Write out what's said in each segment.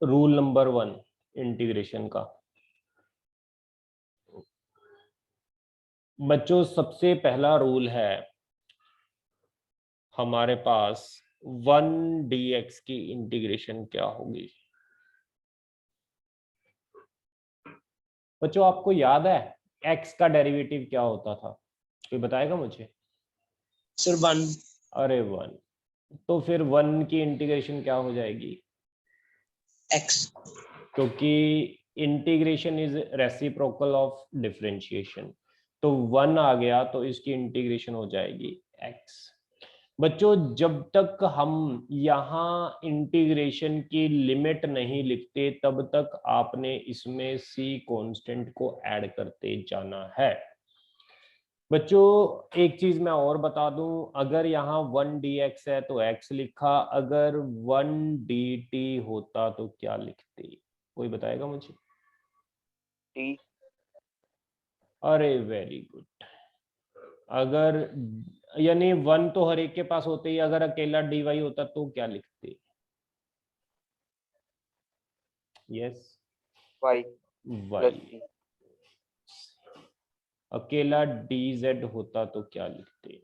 Rule number 1 integration का। बच्चों सबसे पहला रूल है हमारे पास 1 dx की इंटीग्रेशन क्या होगी। बच्चों आपको याद है x का डेरिवेटिव क्या होता था, कोई बताएगा मुझे? सर 1। अरे 1, तो फिर 1 की इंटीग्रेशन क्या हो जाएगी? x। क्योंकि integration is reciprocal of differentiation, तो 1 आ गया तो इसकी इंटीग्रेशन हो जाएगी x। बच्चों जब तक हम यहाँ इंटीग्रेशन की लिमिट नहीं लिखते तब तक आपने इसमें c कांस्टेंट को ऐड करते जाना है। बच्चों एक चीज मैं और बता दूं, अगर यहाँ 1 dx है तो x लिखा, अगर 1 dt होता तो क्या लिखते, कोई बताएगा मुझे? t। अरे वेरी गुड। अगर यानी 1 तो हर एक के पास होते ही, अगर अकेला dy होता तो क्या लिखते? Yes y y। Plus c। अकेला dz होता तो क्या लिखते?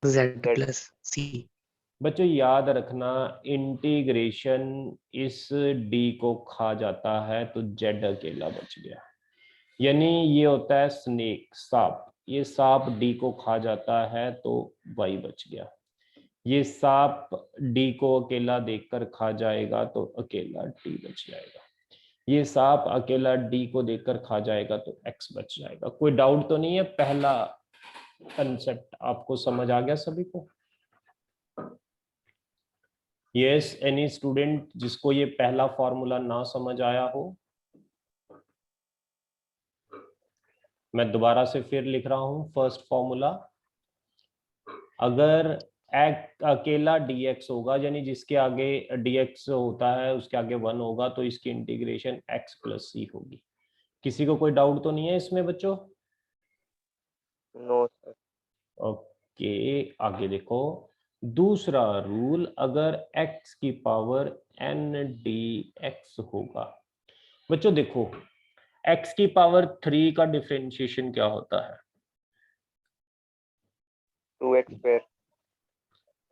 z z। Plus c। बच्चों याद रखना इंटीग्रेशन इस d को खा जाता है तो z अकेला बच गया, यानी ये होता है स्नेक सांप, ये सांप d को खा जाता है तो y बच गया। ये सांप d को अकेला देखकर खा जाएगा तो अकेला d बच जाएगा। ये सांप अकेला d को देखकर खा जाएगा तो x बच जाएगा। कोई डाउट तो नहीं है? पहला कंसेप्ट आपको समझ आ गया सभी को? यस, एनी स्टूडेंट जिसको ये पहला फॉर्मूला ना समझ आया हो? मैं दोबारा से फिर लिख रहा हूं फर्स्ट फॉर्मूला। अगर अकेला dx होगा, यानी जिसके आगे dx होता है उसके आगे 1 होगा, तो इसकी इंटीग्रेशन x प्लस c होगी। किसी को कोई डाउट तो नहीं है इसमें बच्चों? No sir. ओके आगे देखो दूसरा रूल, अगर x की पावर n dx होगा। बच्चों देखो x की पावर 3 का डिफरेंशिएशन क्या होता है? 2x square.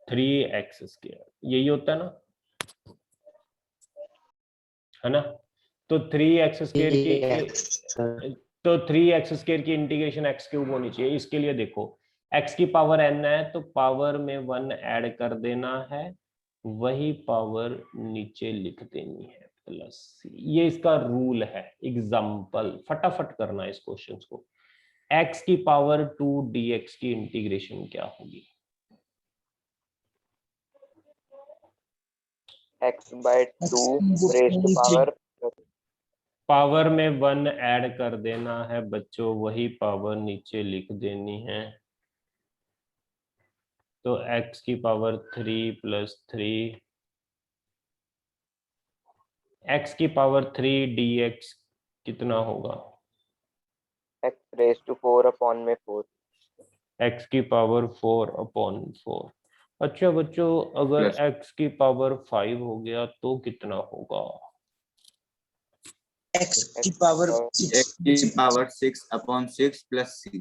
3x स्क्वायर, यही होता है ना, है ना? तो 3x स्क्वायर की, तो 3x स्क्वायर की इंटीग्रेशन x क्यूब होनी चाहिए। इसके लिए देखो x की पावर n है तो पावर में 1 ऐड कर देना है, वही पावर नीचे लिख देनी है प्लस c। ये इसका रूल है। एग्जाम्पल फटाफट करना है इस क्वेश्चन को। x की पावर 2 dx की इंटीग्रेशन क्या होगी? x by 2 raise to power. Power में 1 ऐड कर देना है बच्चों, वही पावर नीचे लिख देनी है। तो x की पावर 3 प्लस 3, x की पावर 3 dx कितना होगा? x रेज टू 4 अपॉन में 4। x की पावर 4 अपॉन 4। अच्छा बच्चों अगर x की पावर 5 हो गया तो कितना होगा? x की power 6 upon 6 plus c।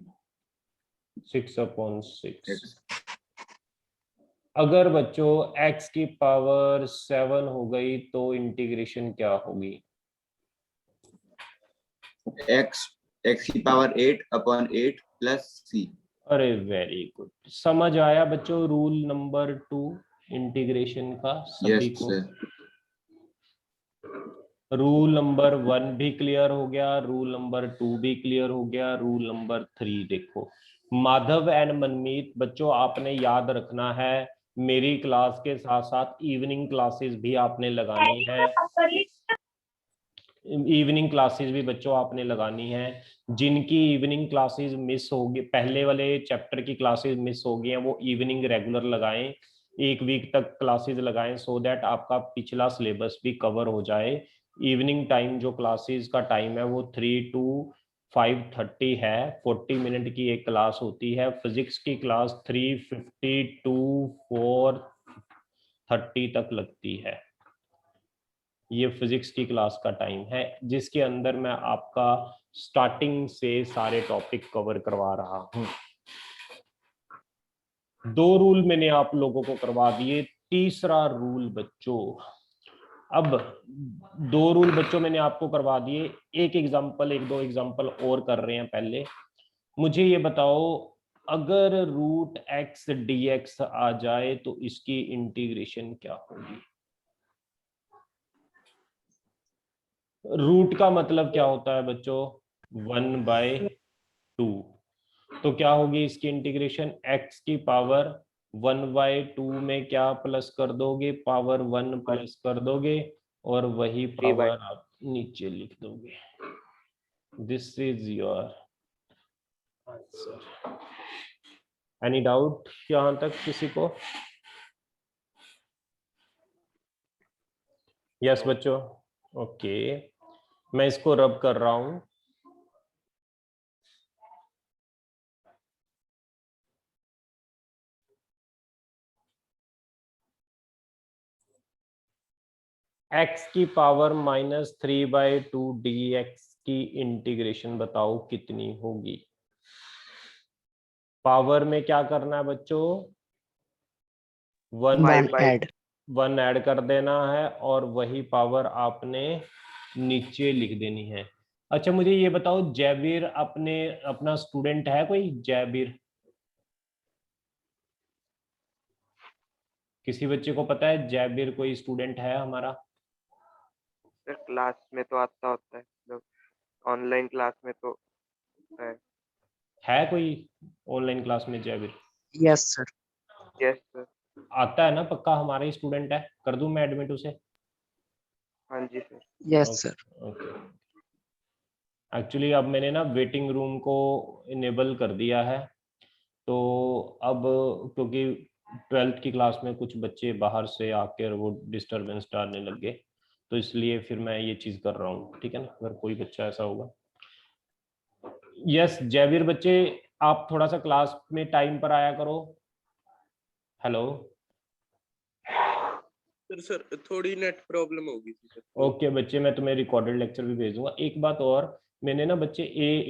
6 upon 6। अगर बच्चों x की पावर 7 हो गई तो इंटीग्रेशन क्या होगी? x की पावर 8 अपॉन 8 प्लस c। अरे वेरी गुड, समझ आया बच्चों रूल नंबर 2 इंटीग्रेशन का सभी को? रूल नंबर 1 भी क्लियर हो गया, रूल नंबर 2 भी क्लियर हो गया, रूल नंबर 3 देखो। माधव एंड मनमीत बच्चों आपने याद रखना है, मेरी क्लास के साथ साथ इवनिंग क्लासेस भी आपने लगानी है। इवनिंग क्लासेस भी बच्चों आपने लगानी है। जिनकी इवनिंग क्लासेस मिस होगी, पहले वाले चैप्टर की क्लासेस मिस हो गई हैं, वो इवनिंग रेगुलर लगाएं, 1 वीक तक क्लासेस लगाएं, सो दैट आपका पिछला सिलेबस भी कवर हो जाए। इवनिंग टाइम जो क्लासेस का टाइम है वो 3 to 5:30 है, 40 मिनट की एक क्लास होती है। फिजिक्स की क्लास 3:50 to 4:30 तक लगती है। ये फिजिक्स की क्लास का टाइम है जिसके अंदर मैं आपका स्टार्टिंग से सारे टॉपिक कवर करवा रहा हूँ। 2 रूल मैंने आप लोगों को करवा दिए, तीसरा रूल बच्चों, अब 2 रूल बच्चों मैंने आपको करवा दिए, एक दो एग्जांपल और कर रहे हैं। पहले मुझे ये बताओ, अगर रूट एक्स dx आ जाए तो इसकी इंटीग्रेशन क्या होगी? रूट का मतलब क्या होता है बच्चों? 1/2। तो क्या होगी इसकी इंटीग्रेशन? x की पावर 1/2 में क्या प्लस कर दोगे? पावर 1 प्लस कर दोगे और वही पावर आप नीचे लिख दोगे। This is your answer. Any doubt यहां तक किसी को? यस बच्चों, ओके। मैं इसको रब कर रहा हूं। x की पावर -3/2 dx की इंटीग्रेशन बताओ कितनी होगी? पावर में क्या करना है बच्चों? 1 ऐड कर देना है और वही पावर आपने नीचे लिख देनी है। अच्छा मुझे ये बताओ, जैबिर अपना स्टूडेंट है कोई? जैबिर, किसी बच्चे को पता है जैबिर कोई स्टूडेंट है हमारा? सर क्लास में तो आता होता है, मतलब ऑनलाइन क्लास में तो है कोई ऑनलाइन क्लास में Jabir? Yes sir. Yes sir. आता है ना पक्का? हमारा ही स्टूडेंट है, कर दूं मैं एडमिट उसे? हाँ जी sir. Yes sir. Okay. Actually अब मैंने ना वेटिंग रूम को इनेबल कर दिया है, तो अब क्योंकि 12th की क्लास में कुछ बच्चे बाहर से आकर वो डिस्टरबेंस डालने लग गए, तो इसलिए फिर मैं ये चीज़ कर रहा हूँ, ठीक है ना? अगर कोई बच्चा ऐसा होगा। यस जयवीर बच्चे, आप थोड़ा सा क्लास में टाइम पर आया करो। हेलो सर थोड़ी नेट प्रॉब्लम होगी सर। ओके बच्चे, मैं तुम्हें रिकॉर्डेड लेक्चर भी भेज दूंगा। एक बात और, मैंने ना बच्चे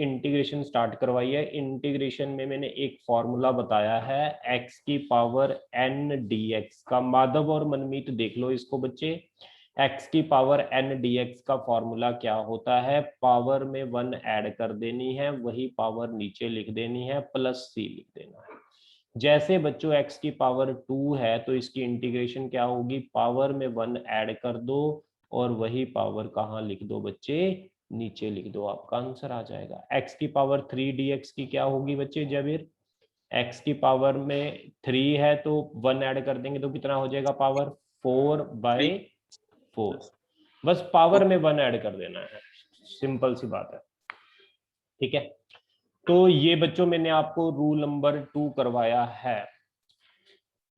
इंटीग्रेशन स्टार्ट करवाई है। इंटीग्रेशन में मैंने एक फॉर्मूला बताया है x की पावर n dx का। माधव और मनमीत देख लो इसको बच्चे। x की पावर n dx का फॉर्मूला क्या होता है? पावर में 1 ऐड कर देनी है, वही पावर नीचे लिख देनी है, प्लस c लिख देना है। जैसे बच्चों x की पावर 2 है तो इसकी इंटीग्रेशन क्या होगी? पावर में 1 ऐड कर दो और वही पावर कहाँ लिख दो बच्चे? नीचे लिख दो, आपका आंसर आ जाएगा। x की पावर 3 dx की क्या होगी बच्चे? जबीर x की पावर में 3 है तो 1 ऐड कर देंगे तो कितना हो जाएगा? पावर 4/4। बस पावर में 1 ऐड कर देना है, सिंपल सी बात है, ठीक है? तो ये बच्चों मैंने आपको रूल नंबर 2 करवाया है।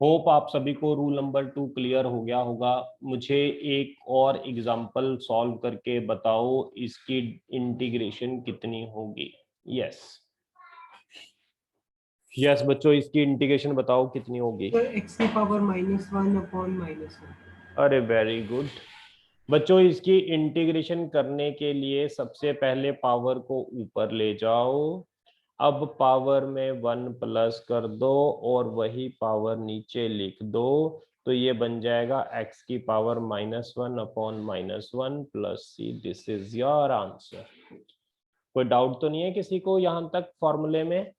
होप आप सभी को रूल नंबर 2 क्लियर हो गया होगा। मुझे एक और एग्जांपल सॉल्व करके बताओ इसकी इंटीग्रेशन कितनी होगी। यस यस बच्चों, इसकी इंटीग्रेशन बताओ कितनी होगी? x की पावर -1/-1। अरे वेरी गुड बच्चों, इसकी इंटीग्रेशन करने के लिए सबसे पहले पावर को ऊपर ले जाओ। अब पावर में 1 प्लस कर दो और वही पावर नीचे लिख दो, तो ये बन जाएगा x की power -1/-1 plus c। This is your answer. कोई डाउट तो नहीं है किसी को यहां तक फॉर्मूले में?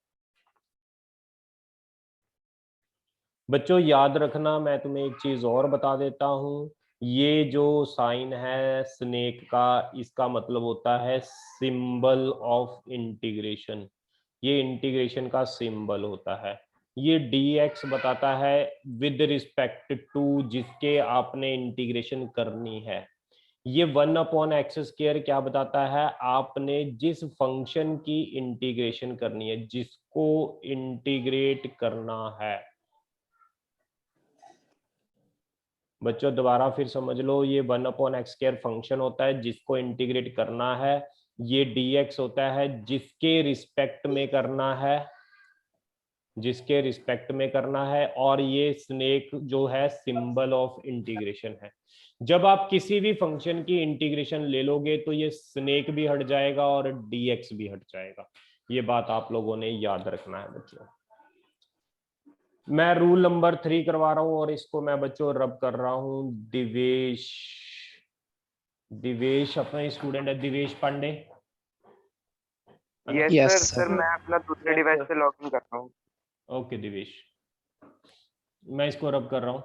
बच्चों याद रखना, मैं तुम्हें एक चीज और बता देता हूं। ये जो साइन है स्नेक का, इसका मतलब होता है सिंबल ऑफ इंटीग्रेशन। ये इंटीग्रेशन का सिंबल होता है। ये dx बताता है विद रिस्पेक्ट टू जिसके आपने इंटीग्रेशन करनी है। ये 1/x² क्या बताता है? आपने जिस फंक्शन की इंटीग्रेशन करनी है, जिसको इंटीग्रेट करना है। बच्चों दोबारा फिर समझ लो, ये 1/x² फंक्शन होता है जिसको इंटीग्रेट करना है। ये dx होता है जिसके रिस्पेक्ट में करना है। जिसके रिस्पेक्ट में करना है, और ये स्नेक जो है सिंबल ऑफ इंटीग्रेशन है। जब आप किसी भी फंक्शन की इंटीग्रेशन ले लोगे तो ये स्नेक भी हट जाएगा और dx भी हट जाएगा। ये बात आप लोगों ने याद रखना है बच्चों। मैं रूल नंबर 3 करवा रहा हूं और इसको मैं बच्चों रब कर रहा हूं। दिवेश, दिवेश अपना स्टूडेंट है, Divesh Pandey. Yes Yes, sir. sir. Sir मैं अपना दूसरे डिवाइस से लॉग इन कर रहा हूँ। ओके दिवेश, मैं इसको रब कर रहा हूं।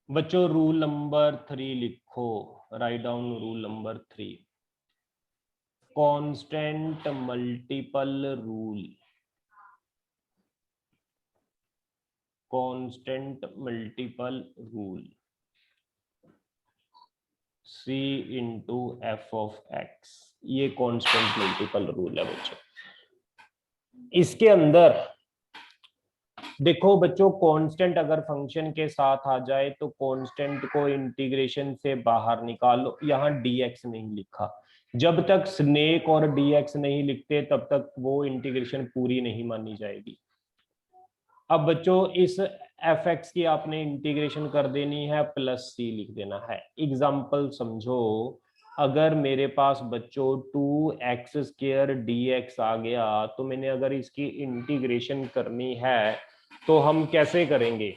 बच्चों रूल नंबर 3 लिखो, write down rule number 3, constant multiple rule. Constant multiple rule C into F of x, ये कांस्टेंट मल्टीपल रूल है बच्चों। इसके अंदर देखो बच्चों, कांस्टेंट अगर फंक्शन के साथ आ जाए तो कांस्टेंट को इंटीग्रेशन से बाहर निकालो। यहाँ dx नहीं लिखा, जब तक स्नेक और dx नहीं लिखते तब तक वो इंटीग्रेशन पूरी नहीं मानी जाएगी। अब बच्चों इस fx की आपने इंटीग्रेशन कर देनी है, प्लस c लिख देना है। एग्जाम्पल समझो, अगर मेरे पास बच्चों 2x² dx आ गया तो मैंने अगर इसकी इंटीग्रेशन करनी है तो हम कैसे करेंगे?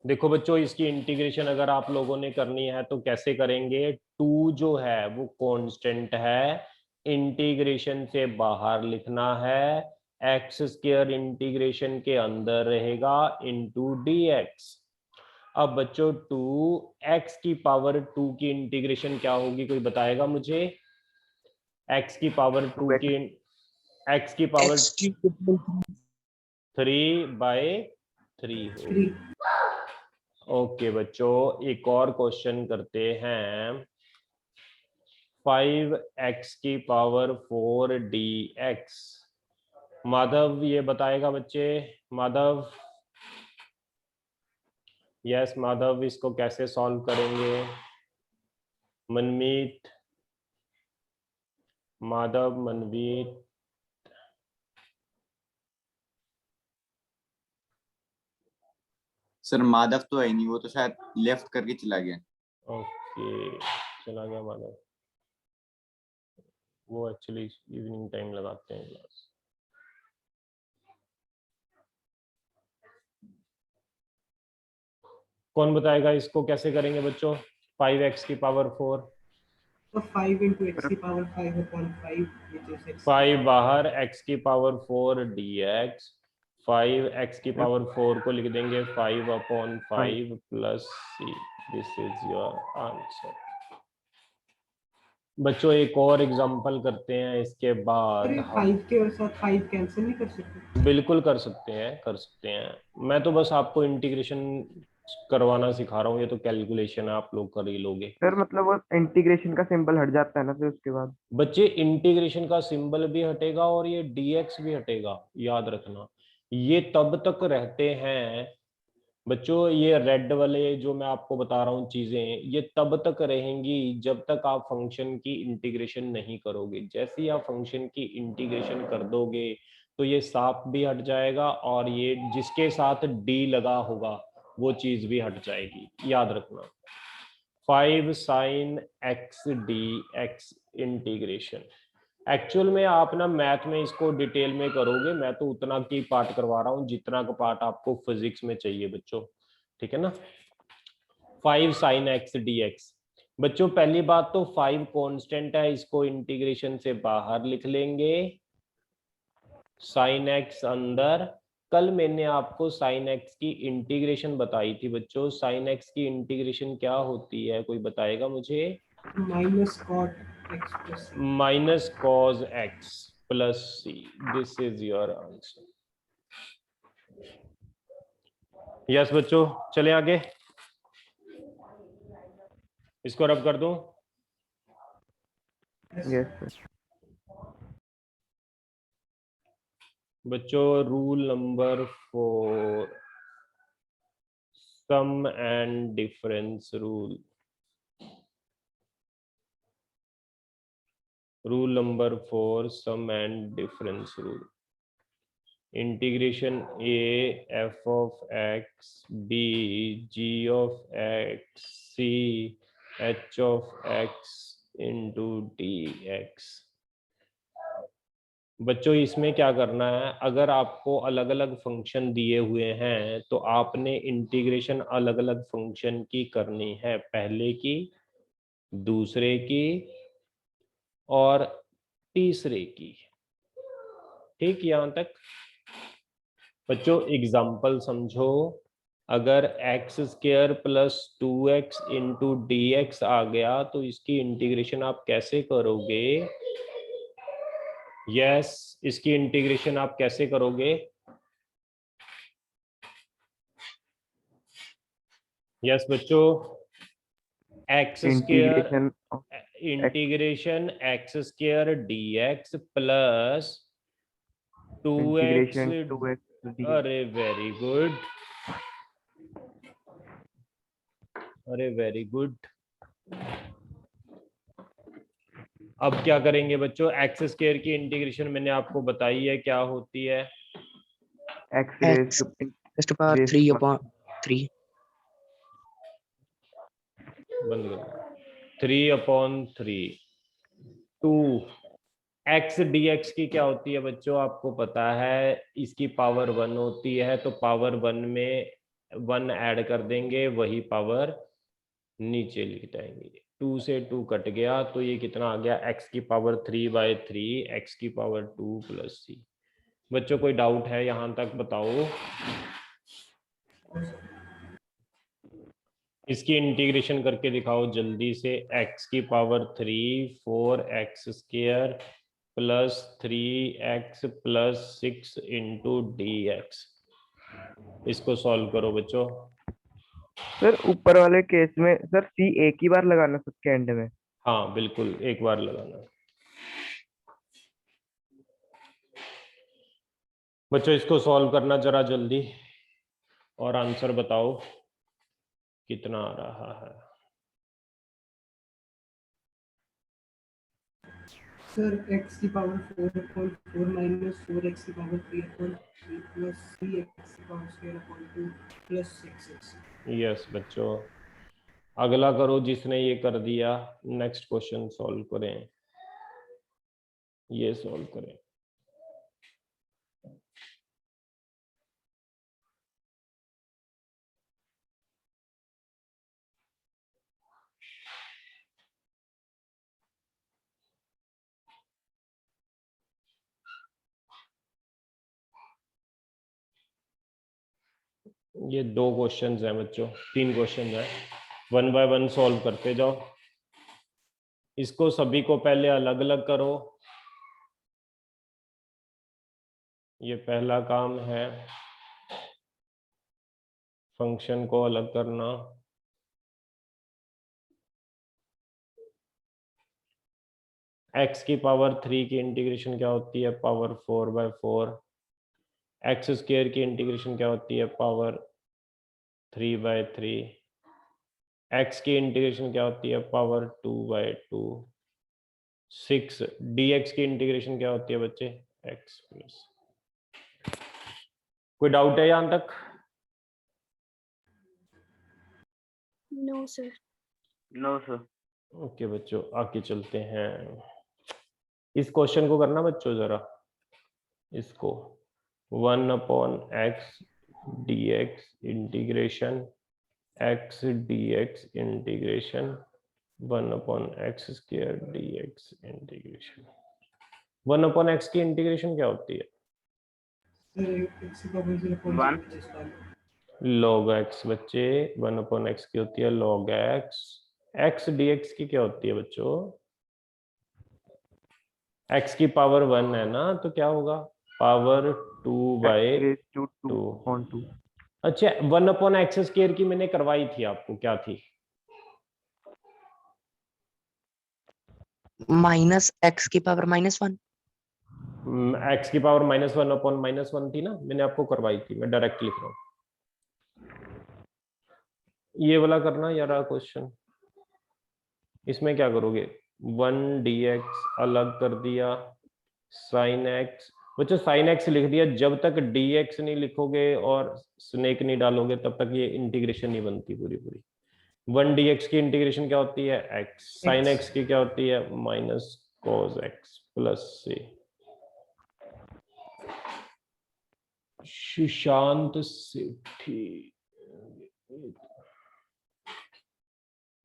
देखो बच्चों, इसकी इंटीग्रेशन अगर आप लोगों ने करनी है तो कैसे करेंगे? 2 जो है वो कांस्टेंट है, इंटीग्रेशन से बाहर लिखना है, x² इंटीग्रेशन के अंदर रहेगा इंटू dx। अब बच्चों 2x की पावर 2 की इंटीग्रेशन क्या होगी, कोई बताएगा मुझे? x की पावर 2 की, x की पावर 3/3 होगी। ओके बच्चों, एक और क्वेश्चन करते हैं। 5x की पावर 4 dx। माधव ये बताएगा बच्चे? माधव, यस माधव, इसको कैसे सॉल्व करेंगे? मनमीत, माधव, मनवीत, सर माधव तो है नहीं, वो तो शायद लेफ्ट करके चला गया। ओके चला गया माधव, वो एक्चुअली इवनिंग टाइम लगाते हैं क्लास। कौन बताएगा इसको कैसे करेंगे बच्चों? 5x की पावर 4, So 5 into x की power 5 upon 5 which is x. 5 बाहर, x की पावर 4 dx, 5x की पावर 4 को लिख देंगे 5/5 plus c। This is your answer. बच्चों एक और एग्जांपल करते हैं, इसके बाद अरे हम 5 के साथ 5 कैंसिल नहीं कर सकते? बिल्कुल कर सकते हैं, कर सकते हैं। मैं तो बस आपको इंटीग्रेशन करवाना सिखा रहा हूँ, ये तो कैलकुलेशन है, आप लोग कर ही लोगे। सर मतलब वो इंटीग्रेशन का सिंबल हट जाता है ना फिर उसके बाद? बच्चे इंटीग्रेशन का सिंबल भी हटेगा और ये dx भी हटेगा, याद रखना। ये तब तक रहते हैं बच्चों, ये रेड वाले जो मैं आपको बता रहा हूँ चीजें, ये तब तक रहेंगी जब तक आप फंक्शन की इंटीग्रेशन नहीं करोगे। जैसे ही आप फंक्शन की इंटीग्रेशन कर दोगे तो ये साफ भी हट जाएगा और ये जिसके साथ d लगा होगा वो चीज भी हट जाएगी, याद रखना। 5 sin x dx integration. Actual में आप ना मैथ में इसको डिटेल में करोगे, मैं तो उतना की पार्ट करवा रहा हूँ जितना का पार्ट आपको फिजिक्स में चाहिए बच्चों, ठीक है ना। 5 sin x dx। बच्चों पहली बात तो 5 कांस्टेंट है, इसको इंटीग्रेशन से बाहर लिख लेंगे, sin x अंदर। कल मैंने आपको sin x की इंटीग्रेशन बताई थी बच्चों, sin x की इंटीग्रेशन क्या होती है, कोई बताएगा मुझे? Minus cot x plus c. Minus cos x plus c। This is your answer. Yes बच्चों, चले आगे, इसको रब कर दूं। Yes sir. बच्चों rule number 4, sum and difference rule. Rule number 4, sum and difference rule. Integration A F of x B G of x C H of x into D x. बच्चों इसमें क्या करना है, अगर आपको अलग अलग फंक्शन दिए हुए हैं तो आपने इंटीग्रेशन अलग अलग फंक्शन की करनी है, पहले की, दूसरे की और तीसरे की। ठीक, यहां तक बच्चों एग्जाम्पल समझो। अगर x square plus 2x into D x आ गया तो इसकी इंटीग्रेशन आप कैसे करोगे? यस, इसकी इंटीग्रेशन आप कैसे करोगे? यस बच्चों, x square integration x square d x plus 2x, अरे वेरी गुड, अरे वेरी गुड। अब क्या करेंगे बच्चों, एक्स स्क्वायर की इंटीग्रेशन मैंने आपको बताई है क्या होती है, x raised to power 3 upon 3 बंद कर, 3/3 2 एक्स डी एक्स की क्या होती है बच्चों, आपको पता है, इसकी पावर 1 होती है, तो पावर 1 में 1 ऐड कर देंगे, वही पावर नीचे लिख जाएंगे। 2 से 2 कट गया तो ये कितना आ गया, x की पावर 3/3 x की पावर 2 प्लस c। बच्चों कोई डाउट है यहां तक, बताओ। इसकी इंटीग्रेशन करके दिखाओ जल्दी से, x की power 3 4x square plus 3x plus 6 into D x. इसको सॉल्व करो बच्चों। सर ऊपर वाले केस में सर सी एक ही बार लगाना सबके एंड में? हाँ बिल्कुल, एक बार लगाना। बच्चों इसको सॉल्व करना जरा जल्दी और आंसर बताओ कितना आ रहा है। सर x की पावर 4/4 माइनस 4x की पावर 3/3 प्लस 3x की power square upon 2 plus 6x। Yes बच्चों, अगला करो जिसने ये कर दिया, नेक्स्ट क्वेश्चन सॉल्व करें, ये सॉल्व करें। ये 2 क्वेश्चंस हैं बच्चों, 3 क्वेश्चंस हैं, 1 बाय 1 सॉल्व करते जाओ। इसको सभी को पहले अलग अलग करो, ये पहला काम है, फंक्शन को अलग करना। x की पावर 3 की इंटीग्रेशन क्या होती है, पावर 4/4। एक्स स्क्वायर की इंटीग्रेशन क्या होती है, पावर 3/3। x की इंटीग्रेशन क्या होती है, पावर 2/2। 6 dx की इंटीग्रेशन क्या होती है बच्चे, x प्लस। कोई डाउट है यहां तक? No sir. No sir. Okay बच्चों, आगे चलते हैं। इस क्वेश्चन को करना बच्चों जरा, इसको 1/x dx integration x dx integration 1/x square dx integration. 1/x की इंटीग्रेशन क्या होती है, सर x की power 0.1 which is 1। log x बच्चे, 1/x की होती है log x। x dx की क्या होती है बच्चों, x की पावर 1 है ना, तो क्या होगा, पावर 2/2। अच्छा, 1/x स्क्वायर की मैंने करवाई थी आपको, क्या थी, माइनस x की पावर -1। x की पावर -1/-1 थी ना, मैंने आपको करवाई थी, मैं डायरेक्ट लिख रहा हूँ। ये वाला करना यार क्वेश्चन, इसमें क्या करोगे, 1 dx अलग कर दिया, sin x बच्चों साइन एक्स लिख दिया, जब तक dx नहीं लिखोगे और स्नेक नहीं डालोगे तब तक ये इंटीग्रेशन नहीं बनती पूरी पूरी। 1 dx की इंटीग्रेशन क्या होती है x, साइन एक्स की क्या होती है minus cos x plus c। Sushant Sethi,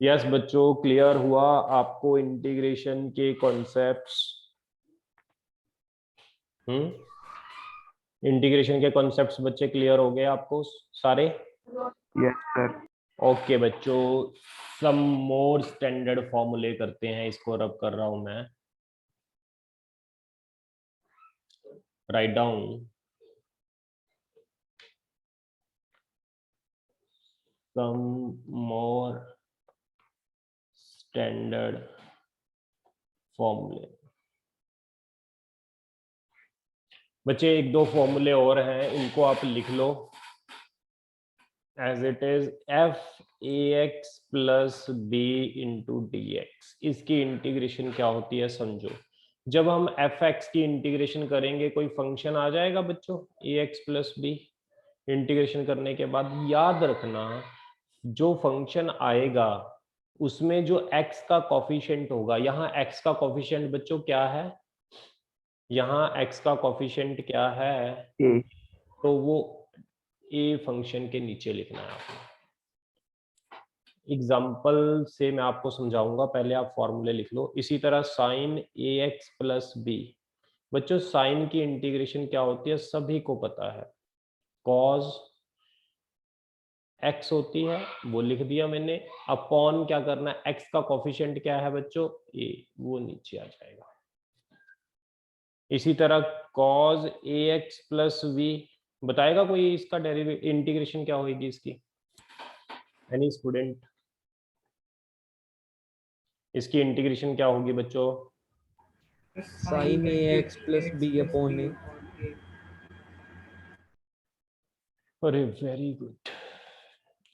yes बच्चों क्लियर हुआ आपको इंटीग्रेशन के कॉन्सेप्ट्स? इंटीग्रेशन के कॉन्सेप्ट्स बच्चे क्लियर हो गए आपको सारे? Yes sir. ओके बच्चों, सम मोर स्टैंडर्ड फॉर्मूले करते हैं, इसको रब कर रहा हूं मैं, राइट डाउन सम मोर स्टैंडर्ड फॉर्मूले। बच्चे एक दो फॉर्मूले और हैं, इनको आप लिख लो as it is. F A x plus B into D x, इसकी इंटीग्रेशन क्या होती है समझो। जब हम एफ एक्स की इंटीग्रेशन करेंगे कोई फंक्शन आ जाएगा बच्चों ए एक्स प्लस बी, इंटीग्रेशन करने के बाद याद रखना जो फंक्शन आएगा उसमें जो x का कॉफिशिएंट होगा, यहाँ x का कॉफिशिएंट बच्चों क्या है, यहाँ x का कॉफिशिएंट क्या है ए, तो वो a फंक्शन के नीचे लिखना है आपको। एग्जाम्पल से मैं आपको समझाऊंगा, पहले आप फॉर्मूले लिख लो। इसी तरह साइन ए एक्स प्लस बी, बच्चों साइन की इंटीग्रेशन क्या होती है सभी को पता है, कॉस x होती है वो लिख दिया मैंने, अपॉन क्या करना है x का कॉफिशिएंट क्या है बच्चों a, वो नीचे आ जाएगा। इसी तरह cos ax प्लस v, बताएगा कोई इसका डेरिवेटिव इंटीग्रेशन क्या होगी इसकी? एनी स्टूडेंट, इसकी इंटीग्रेशन क्या होगी बच्चों? sin ax plus b upon a। अरे वेरी गुड,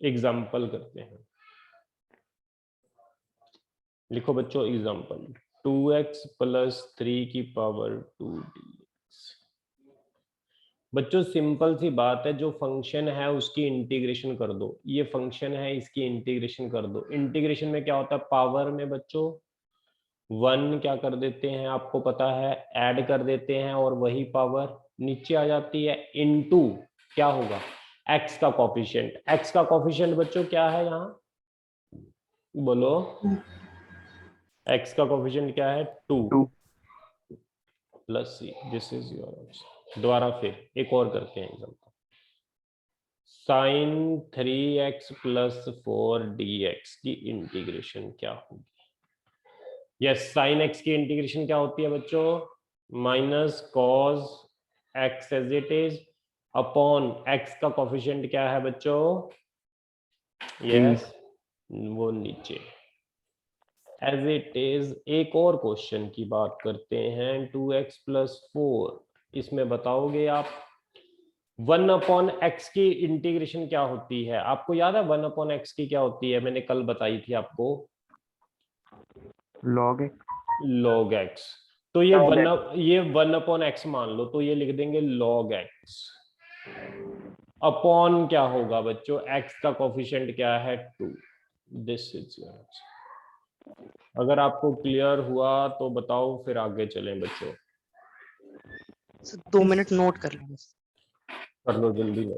एग्जाम्पल करते हैं, लिखो बच्चों एग्जाम्पल। 2x प्लस 3 की पावर 2dx। बच्चों सिंपल सी बात है, जो फंक्शन है उसकी इंटीग्रेशन कर दो, ये फंक्शन है इसकी इंटीग्रेशन कर दो। इंटीग्रेशन में क्या होता है, पावर में बच्चों 1 क्या कर देते हैं आपको पता है, ऐड कर देते हैं और वही पावर नीचे आ जाती है, इनटू क्या होगा x का कॉफिशिएंट। x का कॉफिशिएंट बच्चों क्या है यहाँ बोलो, x का कोफिशिएंट क्या है 2 plus c, this is your answer. दोबारा फिर एक और करते हैं example, sign 3x plus 4dx की इंटीग्रेशन क्या होगी? यस, साइन x की इंटीग्रेशन क्या होती है बच्चों, minus cos x as it is upon x का कोफिशिएंट क्या है बच्चों, यस वो नीचे एज इट इज। एक और क्वेश्चन की बात करते हैं, 2x प्लस 4, इसमें बताओगे आप 1 अपॉन एक्स की इंटीग्रेशन क्या होती है? आपको याद है 1 अपॉन एक्स की क्या होती है, मैंने कल बताई थी आपको, log x। log x। तो ये 1 अपॉन एक्स मान लो, तो ये लिख देंगे log x अपॉन क्या होगा बच्चों, x का कोफिशिएंट क्या है 2, दिस इज योर आंसर। अगर आपको क्लियर हुआ तो बताओ फिर आगे चलें बच्चों। सर 2 मिनट नोट कर लें बस। कर लो जल्दी में।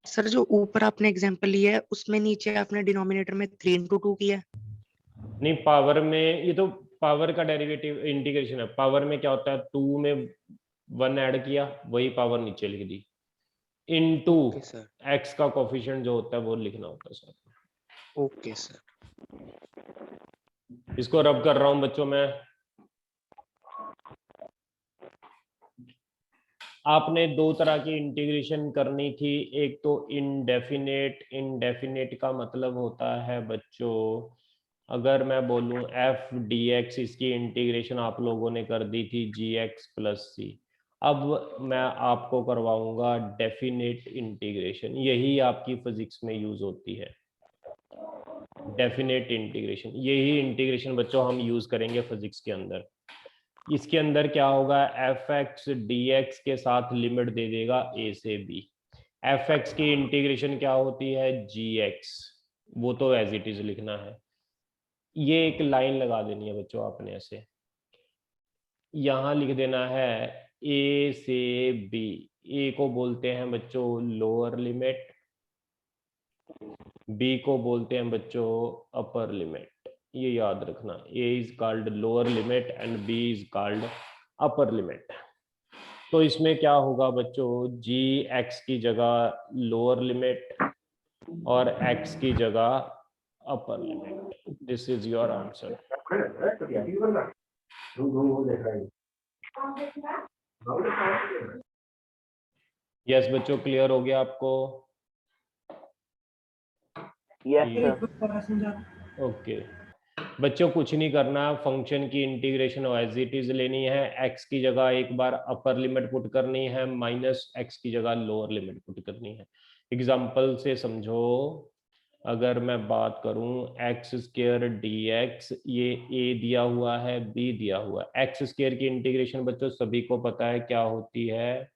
सर जो ऊपर आपने एग्जांपल लिया है उसमें नीचे आपने डिनोमिनेटर में 3 into 2 किया है। नहीं पावर में, ये तो पावर का डेरिवेटिव इंटीग्रेशन है, पावर में क्या होता है 2 में 1 ऐड किया वही पावर नीचे लिख दी, इनटू ओके सर। x का कोफिशिएंट जो होता है वो लिखना होता है सर। Okay sir. इसको रब कर रहा हूं बच्चों मैं। आपने दो तरह की इंटीग्रेशन करनी थी, एक तो इनडेफिनेट, इनडेफिनेट का मतलब होता है बच्चों, अगर मैं बोलूं f dx, इसकी इंटीग्रेशन आप लोगों ने कर दी थी gx प्लस सी, अब मैं आपको करवाऊंगा डेफिनेट इंटीग्रेशन, यही आपकी फिजिक्स में यूज होती है, डेफिनेट इंटीग्रेशन। यही इंटीग्रेशन बच्चों हम यूज करेंगे फिजिक्स के अंदर। इसके अंदर क्या होगा, एफ एक्स डी एक्स के साथ लिमिट दे देगा ए से बी। एफ एक्स की इंटीग्रेशन क्या होती है, जी एक्स, वो तो एज इट इज लिखना है। ये एक लाइन लगा देनी है बच्चों आपने ऐसे, यहां लिख देना है ए से बी। ए को बोलते हैं बच्चों लोअर लिमिट, बी को बोलते हैं बच्चों अपर लिमिट। ये याद रखना, A is called lower limit and B is called upper limit. तो इसमें क्या होगा बच्चों, जी एक्स की जगह लोअर लिमिट और एक्स की जगह upper limit. This is your answer. Yes बच्चों, क्लियर हो गया आपको? एक बार दोबारा समझा। ओके बच्चों, कुछ नहीं करना, फंक्शन की इंटीग्रेशन एज इट इज लेनी है। एक्स की जगह एक बार अपर लिमिट पुट करनी है, माइनस एक्स की जगह लोअर लिमिट पुट करनी है। एग्जाम्पल से समझो, अगर मैं बात करूं एक्स स्क्वायर डी एक्स, ये ए दिया हुआ है, बी दिया हुआ है। एक्स स्क्वायर की इंटीग्रेशन बच्चों सभी को पता है क्या होती है,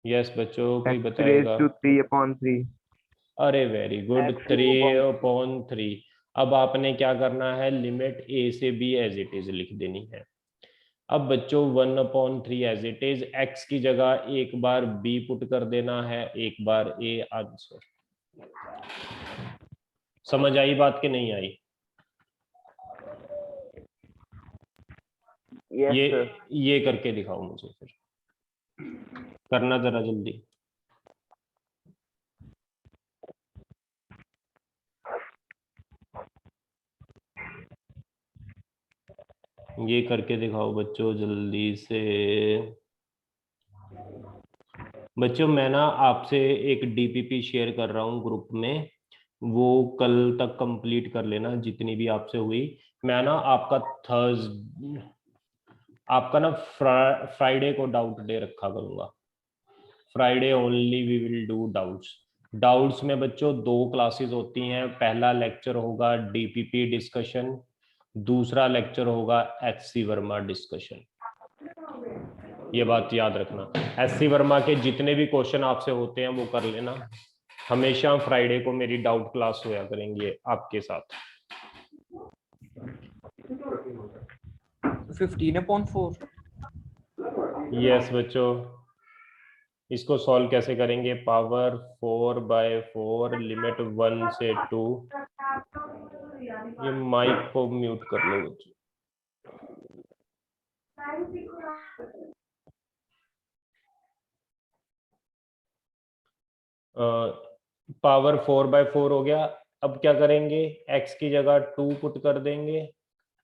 यस बच्चों कोई बताएगा? 3/3। अरे वेरी गुड, 3/3। अब आपने क्या करना है, लिमिट ए से बी एज इट इज लिख देनी है। अब बच्चों 1/3 एज इट इज, एक्स की जगह एक बार बी पुट कर देना है, एक बार ए। आंसर समझ आई बात कि नहीं आई? ये करके दिखाओ मुझे, फिर करना जरा जल्दी। ये करके दिखाओ बच्चों जल्दी से। बच्चों मैं ना आपसे एक डीपीपी शेयर कर रहा हूँ ग्रुप में, वो कल तक कंप्लीट कर लेना जितनी भी आपसे हुई। मैं ना आपका ना फ्राइडे को डाउट डे रखा करूंगा। Friday only we will do doubts में बच्चों 2 क्लासेस होती हैं। पहला लेक्चर होगा डीपीपी डिस्कशन, दूसरा लेक्चर होगा एचसी वर्मा डिस्कशन। ये बात याद रखना, एचसी वर्मा के जितने भी क्वेश्चन आपसे होते हैं वो कर लेना। हमेशा फ्राइडे को मेरी डाउट क्लास होया करेंगे आपके साथ। 15/4। यस बच्चों, इसको सॉल्व कैसे करेंगे, पावर 4/4 लिमिट 1 से 2। ये माइक को म्यूट कर लो बच्चों। पावर 4/4 हो गया। अब क्या करेंगे, x की जगह 2 पुट कर देंगे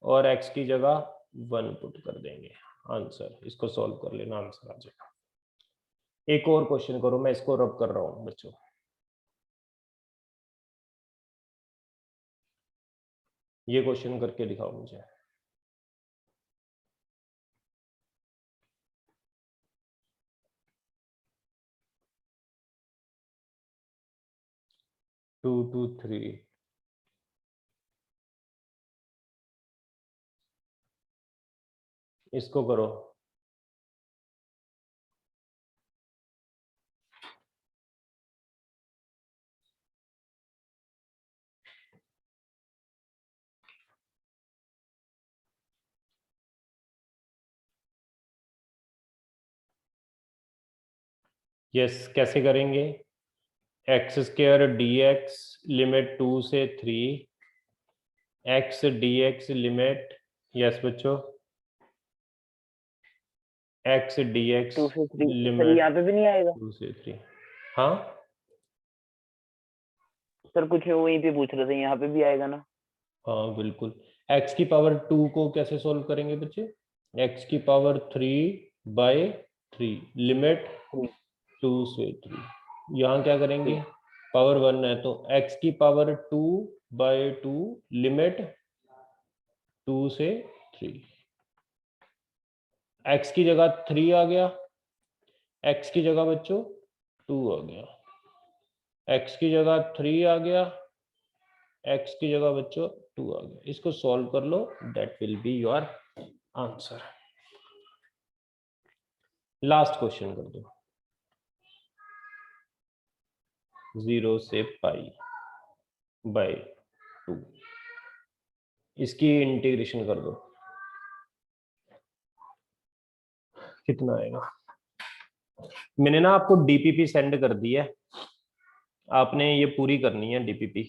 और x की जगह 1 पुट कर देंगे। आंसर, इसको सॉल्व कर लेना, आंसर आ जाएगा। एक और क्वेश्चन करो, मैं इसको रब कर रहा हूं बच्चों। ये क्वेश्चन करके दिखाओ मुझे। Two two three. इसको करो। यस कैसे करेंगे, x square d x limit 2 से 3, x d x limit, yes बच्चों, एक्स डी एक्स 2 से 3 लिमिट सर, यहाँ पे भी नहीं आएगा 2 से 3। हाँ सर, कुछ वहीं पे पूछ रहे थे, यहाँ पे भी आएगा ना? हाँ बिल्कुल। x की पावर 2 को कैसे सॉल्व करेंगे बच्चे, x की पावर 3/3 लिमिट 2 से 3। यहाँ क्या करेंगे, पावर 1 है तो x की पावर 2/2 लिमिट 2 से 3, x की जगह 3 आ गया, x की जगह बच्चों 2 आ गया, x की जगह 3 आ गया, x की जगह बच्चों 2 आ गया। इसको सॉल्व कर लो, that will be your answer. Last question कर दो, 0 से पाई बाय 2, इसकी इंटीग्रेशन कर दो, कितना आएगा? मैंने ना आपको डीपीपी सेंड कर दी है, आपने ये पूरी करनी है डीपीपी।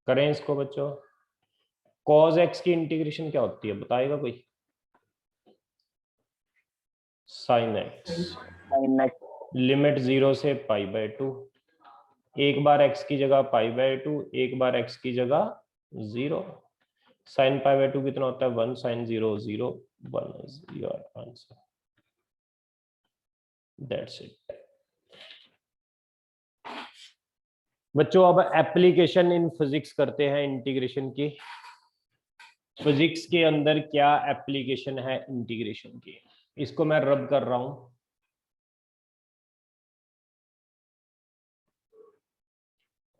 करें इसको बच्चों। cos x की इंटीग्रेशन क्या होती है, बताएगा कोई? sin x, sin x limit 0 से पाई बाय 2, एक बार x की जगह पाई बाय 2, एक बार x की जगह 0। sin पाई बाय 2 कितना होता है? 1 sin 0 0, 1 is your answer, that's it. बच्चों अब एप्लीकेशन इन फिजिक्स करते हैं इंटीग्रेशन की। फिजिक्स के अंदर क्या एप्लीकेशन है इंटीग्रेशन की, इसको मैं रब कर रहा हूं।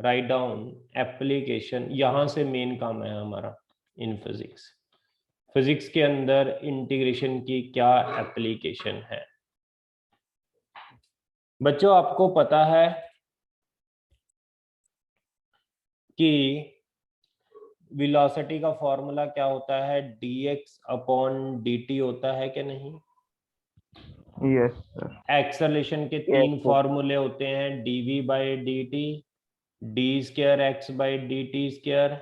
राइट डाउन एप्लीकेशन, यहां से मेन काम है हमारा इन फिजिक्स। फिजिक्स के अंदर इंटीग्रेशन की क्या एप्लीकेशन है? बच्चों आपको पता है कि वेलोसिटी का फॉर्मूला क्या होता है? dx अपॉन dt होता है कि नहीं? Yes sir. एक्सेलरेशन के Yes, तीन sir. फॉर्मूले होते हैं, dv by dt, d square x by dt square,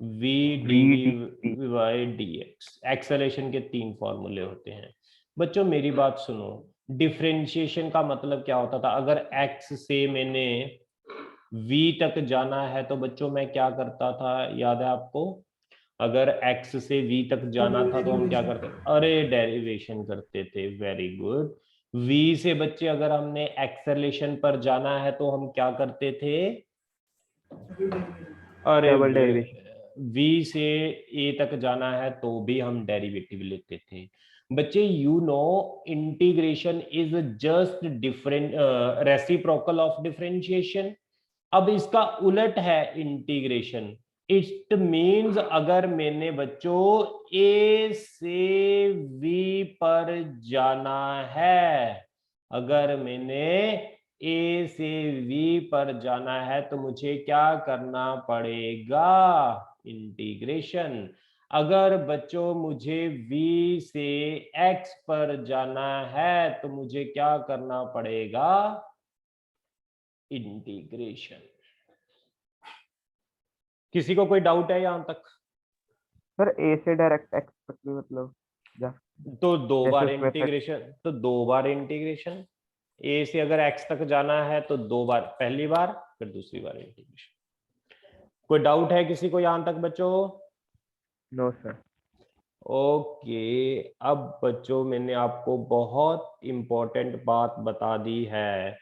v dv by dx। Acceleration के तीन फॉर्मूले होते हैं। बच्चों मेरी बात सुनो, डिफरेंशिएशन का मतलब क्या होता था? अगर x से मैंने v तक जाना है तो बच्चों मैं क्या करता था, याद है आपको? अगर x से v तक जाना था तो हम क्या करते? अरे डेरिवेशन करते थे, वेरी गुड। v से बच्चे अगर हमने एक्सेलरेशन पर जाना है तो हम क्या करते थे? अरे डबल डेरिवेशन। v से a तक जाना है तो भी हम डेरिवेटिव लेते थे। बच्चे you know integration is just different reciprocal of differentiation. अब इसका उलट है इंटीग्रेशन, इट मीन्स अगर मैंने बच्चों a से v पर जाना है, अगर मैंने a से v पर जाना है तो मुझे क्या करना पड़ेगा? इंटीग्रेशन। अगर बच्चों मुझे v से x पर जाना है तो मुझे क्या करना पड़ेगा? इंटीग्रेशन। किसी को कोई डाउट है यहां तक? सर ए से डायरेक्ट एक्स तक भी मतलब तो दो जैसे बार उसमें इंटीग्रेशन, तो दो बार इंटीग्रेशन। ए से अगर एक्स तक जाना है तो दो बार, पहली बार फिर दूसरी बार इंटीग्रेशन। कोई डाउट है किसी को यहां तक बच्चों? No sir. ओके, अब बच्चों मैंने आपको बहुत इंपॉर्टेंट बात बता दी है।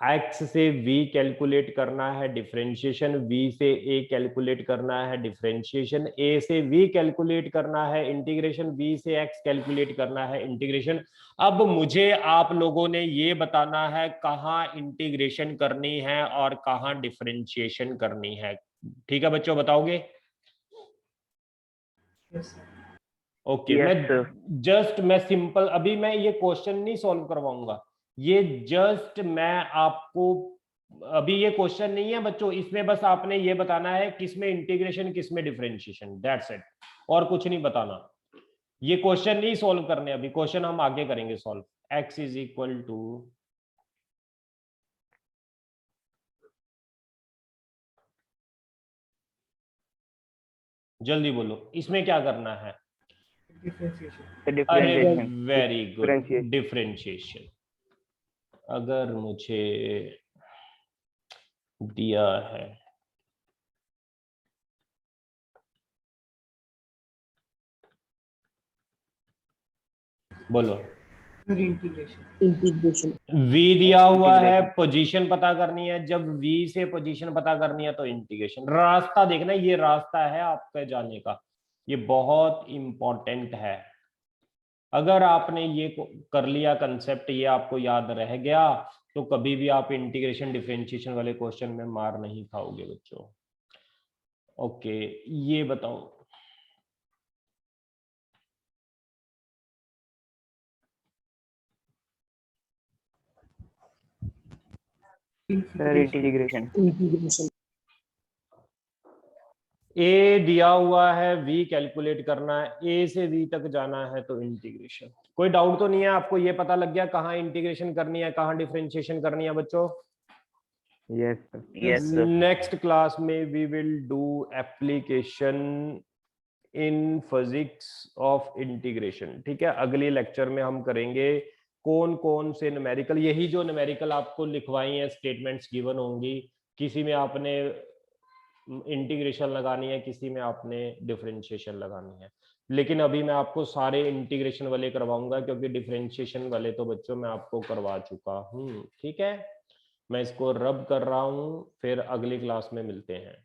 x से v कैलकुलेट करना है डिफरेंशिएशन, v से a कैलकुलेट करना है डिफरेंशिएशन, a से v कैलकुलेट करना है इंटीग्रेशन, v से x कैलकुलेट करना है इंटीग्रेशन। अब मुझे आप लोगों ने ये बताना है कहाँ इंटीग्रेशन करनी है और कहाँ डिफरेंशिएशन करनी है। ठीक है बच्चों, बताओगे? ओके, Yes, मैं sir. जस्ट मैं सिंपल, अभी मैं ये क्वेश्चन नहीं सॉल्व करवाऊंगा, ये जस्ट मैं आपको, अभी ये क्वेश्चन नहीं है बच्चों, इसमें बस आपने ये बताना है किसमें इंटीग्रेशन किसमें डिफरेंशिएशन, दैट्स इट, और कुछ नहीं बताना। ये क्वेश्चन नहीं सॉल्व करने, अभी क्वेश्चन हम आगे करेंगे solve. x is equal to, जल्दी बोलो इसमें क्या करना है? डिफरेंशिएशन। The अरे differentiation. Very good, Differentiation. Differentiation. अगर मुझे दिया है बोलो सर इंटीग्रेशन v दिया हुआ है, Integration. पोजीशन पता करनी है, जब v से पोजीशन पता करनी है तो इंटीग्रेशन। रास्ता देखना, ये रास्ता है आपके जाने का, ये बहुत इंपॉर्टेंट है। अगर आपने ये कर लिया कंसेप्ट, ये आपको याद रह गया, तो कभी भी आप इंटीग्रेशन डिफरेंशिएशन वाले क्वेश्चन में मार नहीं खाओगे बच्चों। ओके, ये बताओ सर इंटीग्रेशन. ए दिया हुआ है, v कैलकुलेट करना है, a से v तक जाना है तो इंटीग्रेशन। कोई डाउट तो नहीं है आपको? ये पता लग गया कहाँ इंटीग्रेशन करनी है, कहाँ डिफरेंशिएशन करनी है बच्चों? Yes sir. नेक्स्ट क्लास में we will do application in physics of integration. ठीक है, अगले लेक्चर में हम करेंगे कौन कौन से न्यूमेरिकल, यही जो न्यूमेरिकल आपको लिखवाई है, स्टेटमेंट्स गिवन होंगी, किसी में आपने इंटीग्रेशन लगानी है, किसी में आपने डिफरेंशिएशन लगानी है। लेकिन अभी मैं आपको सारे इंटीग्रेशन वाले करवाऊंगा, क्योंकि डिफरेंशिएशन वाले तो बच्चों मैं आपको करवा चुका हूँ। ठीक है, मैं इसको रब कर रहा हूँ, फिर अगली क्लास में मिलते हैं।